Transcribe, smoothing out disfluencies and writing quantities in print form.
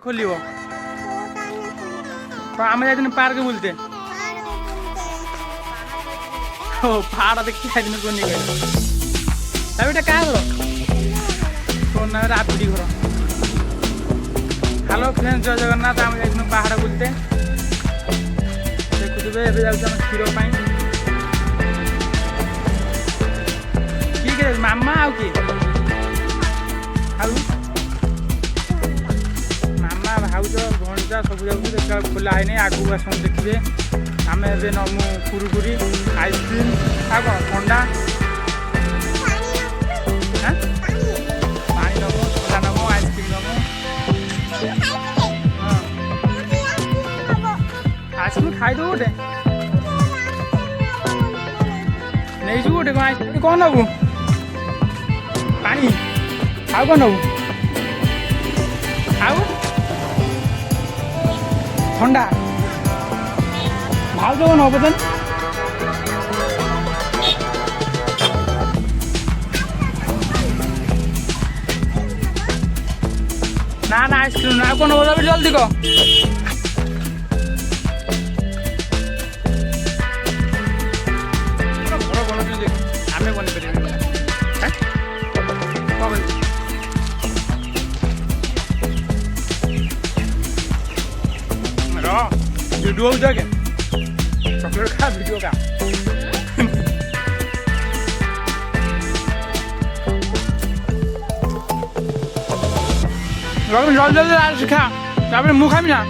खोलिब आम जाइदिन पार्क बुलते ओ पहाड़ देखी जाइदिन कोनी कह एटा क्या घर तोर ना राबड़ी घर हेलो फ्रेंड्स जय जगन्नाथ आम जाइदिन पहाड़ बुलते देखुवे ए क्षीर किए मामा आउ किए मामा भाउज भणजा सब जाऊँ देखा खोला है आगू आस देखिए आम ए नमु कुरकुरी आइसक्रीम आ कौन ठंडा पानी नमु ठंडा नमु आइसक्रीम नमु आइसक्रीम खाई दो गोटे नहीं जो गोटे कौन कौन नबू पानी आउ कौन नबू आउ ठंडा भाव कौन हम बदन ना ना आइसक्रीम ना कौन बोला जल्दी कह आम बन वीडियो के चॉकलेट खा वीडियो का जल्दी जल्दी खा मुँह खाबी ना।